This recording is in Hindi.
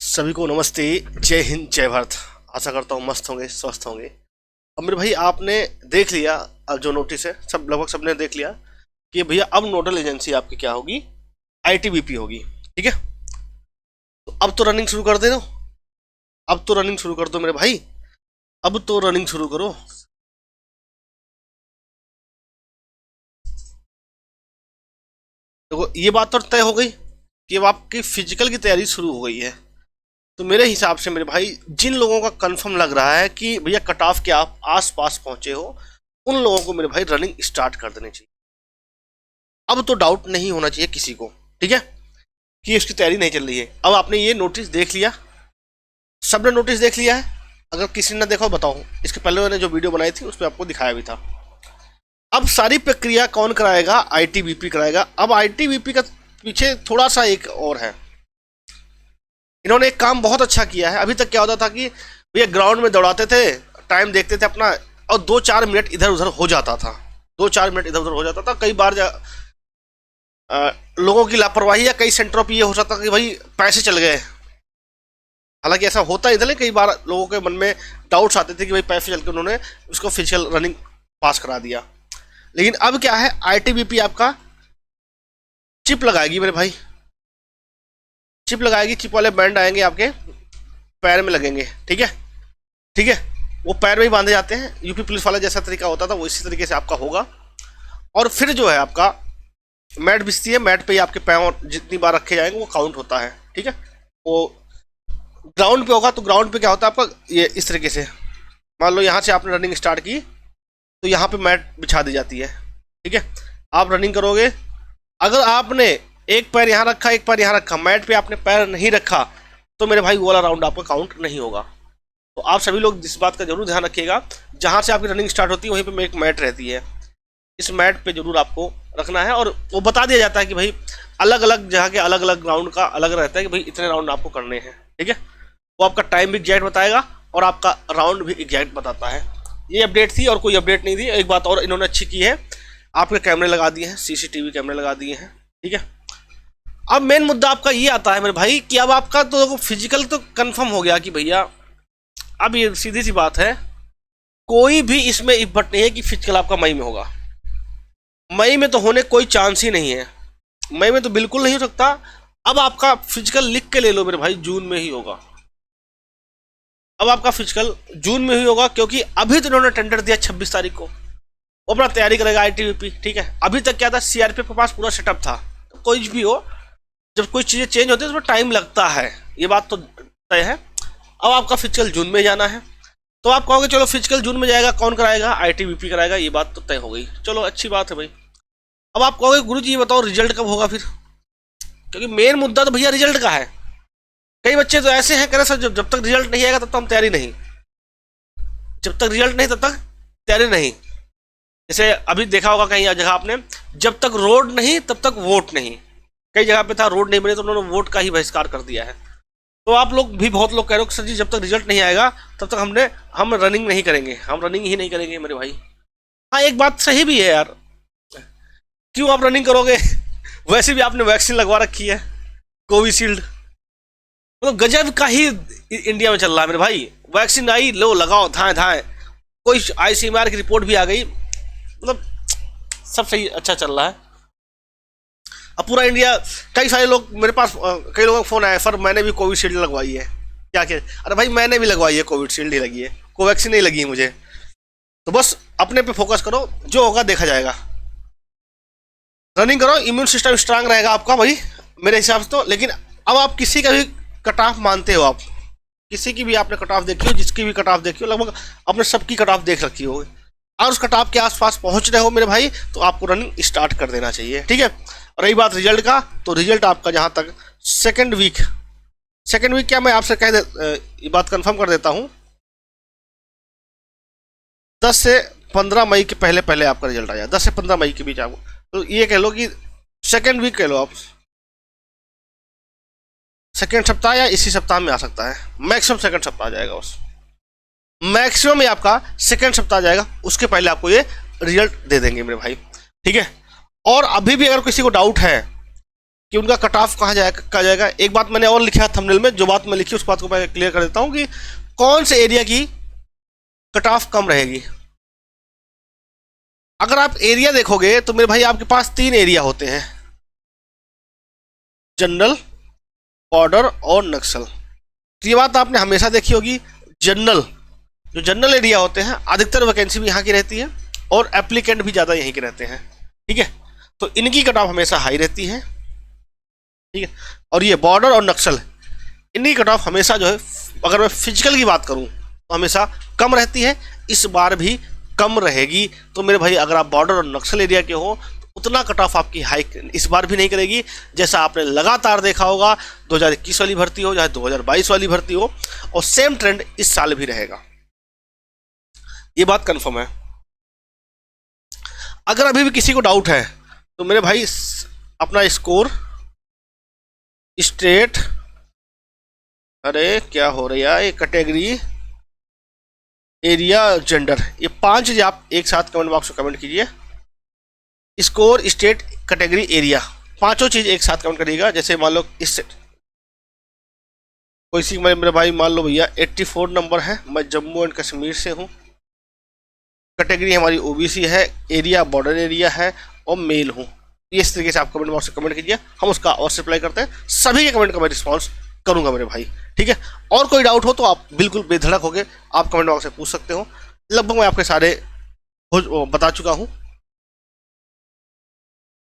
सभी को नमस्ते। जय हिंद जय भारत। आशा करता हूँ मस्त होंगे स्वस्थ होंगे। अब मेरे भाई आपने देख लिया, अब जो नोटिस है सब लगभग सबने देख लिया कि भैया अब नोडल एजेंसी आपकी क्या होगी, आईटीबीपी होगी। ठीक है, तो अब तो रनिंग शुरू कर दे दो। अब तो रनिंग शुरू कर दो मेरे भाई, अब तो रनिंग शुरू करो। देखो ये बात तो तय हो गई कि अब आपकी फिजिकल की तैयारी शुरू हो गई है। तो मेरे हिसाब से मेरे भाई जिन लोगों का कंफर्म लग रहा है कि भैया कट ऑफ के आप आस पास पहुंचे हो, उन लोगों को मेरे भाई रनिंग स्टार्ट कर देनी चाहिए। अब तो डाउट नहीं होना चाहिए किसी को, ठीक है, कि उसकी तैयारी नहीं चल रही है। अब आपने ये नोटिस देख लिया, सबने नोटिस देख लिया है। अगर किसी ने देखा बताओ, इसके पहले मैंने जो वीडियो बनाई थी उस पर आपको दिखाया भी था। अब सारी प्रक्रिया कौन कराएगा? आईटीबीपी कराएगा। अब आईटीबीपी का पीछे थोड़ा सा एक और है, इन्होंने एक काम बहुत अच्छा किया है। अभी तक क्या होता था कि भैया ग्राउंड में दौड़ाते थे, टाइम देखते थे अपना, और 2-4 मिनट इधर उधर हो जाता था। 2-4 मिनट इधर उधर हो जाता था। कई बार लोगों की लापरवाही या कई सेंटरों पर ये हो सकता कि भाई पैसे चल गए। हालांकि ऐसा होता इधर, कई बार लोगों के मन में डाउट्स आते थे कि भाई पैसे चल के उन्होंने उसको फिजिकल रनिंग पास करा दिया। लेकिन अब क्या है, आईटीबीपी आपका चिप लगाएगी मेरे भाई, चिप लगाएगी। चिप वाले बैंड आएंगे आपके पैर में लगेंगे। ठीक है, ठीक है, वो पैर में ही बांधे जाते हैं। यूपी पुलिस वाला जैसा तरीका होता था वो इसी तरीके से आपका होगा। और फिर जो है आपका मैट बिछती है, मैट पे ही आपके पैर जितनी बार रखे जाएंगे वो काउंट होता है। ठीक है, वो ग्राउंड पे होगा तो ग्राउंड पे क्या होता है आपका, ये इस तरीके से मान लो यहाँ से आपने रनिंग स्टार्ट की तो यहाँ पे मैट बिछा दी जाती है। ठीक है, आप रनिंग करोगे, अगर आपने एक पैर यहाँ रखा एक पैर यहाँ रखा, मैट पे आपने पैर नहीं रखा, तो मेरे भाई वो वाला राउंड आपका काउंट नहीं होगा। तो आप सभी लोग इस बात का जरूर ध्यान रखिएगा, जहाँ से आपकी रनिंग स्टार्ट होती है वहीं पे एक मैट रहती है, इस मैट पे जरूर आपको रखना है। और वो बता दिया जाता है कि भाई अलग अलग जगह के अलग अलग राउंड का अलग रहता है कि भाई इतने राउंड आपको करने हैं। ठीक है, वो आपका टाइम भी एग्जैक्ट बताएगा और आपका राउंड भी एग्जैक्ट बताता है। ये अपडेट थी और कोई अपडेट नहीं थी। एक बात और इन्होंने अच्छी की है, आपके कैमरे लगा दिए हैं, सीसीटीवी कैमरे लगा दिए हैं। ठीक है, अब मेन मुद्दा आपका ये आता है मेरे भाई कि अब आपका तो फिजिकल तो कंफर्म हो गया कि भैया अब ये सीधी सी बात है, कोई भी इसमें इफर्ट नहीं है कि फिजिकल आपका मई में होगा। मई में तो होने कोई चांस ही नहीं है, मई में तो बिल्कुल नहीं हो सकता। अब आपका फिजिकल लिख के ले लो मेरे भाई, जून में ही होगा। अब आपका फिजिकल जून में ही होगा, क्योंकि अभी तो इन्होंने टेंडर दिया 26 तारीख को, वो अपना तैयारी करेगा आईटीबीपी। ठीक है, अभी तक क्या था, सीआरपीएफ के पास पूरा सेटअप था। तो कोई भी हो, जब कोई चीज़ें चेंज होती है उसमें टाइम लगता है, ये बात तो तय है। अब आपका फिजिकल जून में जाना है, तो आप कहोगे चलो फिजिकल जून में जाएगा, कौन कराएगा? आईटीबीपी कराएगा, ये बात तो तय हो गई। चलो अच्छी बात है भाई। अब आप कहोगे गुरुजी ये बताओ रिजल्ट कब होगा फिर, क्योंकि मेन मुद्दा तो भैया रिजल्ट का है। कई बच्चे तो ऐसे हैं, कह रहे सर जब तक रिजल्ट नहीं आएगा तब तक हम तैयारी नहीं, जब तक रिजल्ट नहीं तब तक तैयारी नहीं। जैसे अभी देखा होगा कहीं जगह आपने, जब तक रोड नहीं तब तक वोट नहीं। कई जगह पे था रोड नहीं बने तो उन्होंने वोट का ही बहिष्कार कर दिया है। तो आप लोग भी बहुत लोग कह रहे हो सर जी जब तक रिजल्ट नहीं आएगा तब तक हम रनिंग नहीं करेंगे, हम रनिंग ही नहीं करेंगे मेरे भाई। हाँ एक बात सही भी है यार, क्यों आप रनिंग करोगे? वैसे भी आपने वैक्सीन लगवा रखी है, कोविशील्ड, मतलब गजब का ही इंडिया में चल रहा है मेरे भाई। वैक्सीन आई, लो लगाओ, धाए धाए। कोई आईसीएमआर की रिपोर्ट भी आ गई, मतलब सब सही अच्छा चल रहा है। अब पूरा इंडिया, कई सारे लोग मेरे पास, कई लोगों का फोन आया, सर मैंने भी कोविशील्ड लगवाई है। क्या क्या? अरे भाई मैंने भी लगवाई है, कोविशील्ड ही लगी है, कोवैक्सीन नहीं लगी है मुझे। तो बस अपने पे फोकस करो, जो होगा देखा जाएगा। रनिंग करो, इम्यून सिस्टम स्ट्रांग रहेगा आपका भाई मेरे हिसाब से तो। लेकिन अब आप किसी का भी कट ऑफ मानते हो, आप किसी की भी आपने कट ऑफ देखी हो, जिसकी भी कट ऑफ देखी हो, लगभग आपने सबकी कट ऑफ देख रखी हो, और उस कट ऑफ के आसपास पहुंच रहे हो मेरे भाई, तो आपको रनिंग स्टार्ट कर देना चाहिए। ठीक है, और रही बात रिजल्ट का, तो रिजल्ट आपका जहां तक सेकेंड वीक क्या मैं आपसे ये बात कंफर्म कर देता हूं, 10 से 15 मई के पहले पहले आपका रिजल्ट आ जाए। 10 से 15 मई के बीच आपको, तो ये कह लो कि सेकेंड वीक कह लो आप, सेकेंड सप्ताह या इसी सप्ताह में आ सकता है, मैक्सिमम सेकेंड सप्ताह आ जाएगा, बस मैक्सिमम ही आपका सेकेंड सप्ताह जाएगा, उसके पहले आपको ये रिजल्ट दे देंगे मेरे भाई। ठीक है, और अभी भी अगर किसी को डाउट है कि उनका कट ऑफ कहाँ जाएगा। एक बात मैंने और लिखा है थंबनेल में, जो बात मैं लिखी उस बात को मैं क्लियर कर देता हूँ कि कौन से एरिया की कट ऑफ कम रहेगी। अगर आप एरिया देखोगे तो मेरे भाई आपके पास 3 एरिया होते हैं, जनरल, बॉर्डर और नक्सल। तो ये बात आपने हमेशा देखी होगी, जनरल, जो जनरल एरिया होते हैं अधिकतर वैकेंसी भी यहाँ की रहती है और एप्लीकेंट भी ज़्यादा यहीं के रहते हैं, ठीक है। तो इनकी कट ऑफ हमेशा हाई रहती है, ठीक है। और ये बॉर्डर और नक्सल, इनकी कट ऑफ हमेशा जो है, अगर मैं फिजिकल की बात करूँ तो हमेशा कम रहती है, इस बार भी कम रहेगी। तो मेरे भाई अगर आप बॉर्डर और नक्सल एरिया के हो तो उतना कट ऑफ आपकी हाइक इस बार भी नहीं करेगी, जैसा आपने लगातार देखा होगा 2021 वाली भर्ती हो चाहे 2022 वाली भर्ती हो, और सेम ट्रेंड इस साल भी रहेगा, ये बात कंफर्म है। अगर अभी भी किसी को डाउट है तो मेरे भाई अपना स्कोर, स्टेट, अरे क्या हो रहा है, कैटेगरी, एरिया, जेंडर, ये 5 चीज़ें आप एक साथ कमेंट बॉक्स में कमेंट कीजिए। स्कोर, स्टेट, कैटेगरी, एरिया, 5 चीज़ एक साथ कमेंट करिएगा। जैसे मान लो इस कोई सी मेरे भाई मान लो भैया 84 नंबर है, मैं जम्मू एंड कश्मीर से हूँ, कैटेगरी हमारी ओबीसी है, एरिया बॉर्डर एरिया है और मेल हूँ। इस तरीके से आप कमेंट बॉक्स में कमेंट कीजिए, हम उसका अवश्य रिप्लाई करते हैं, सभी के कमेंट का मैं रिस्पॉन्स करूंगा मेरे भाई, ठीक है। और कोई डाउट हो तो आप बिल्कुल बेधड़क होकर आप कमेंट बॉक्स में पूछ सकते हो, लगभग मैं आपके सारे बता चुका हूँ।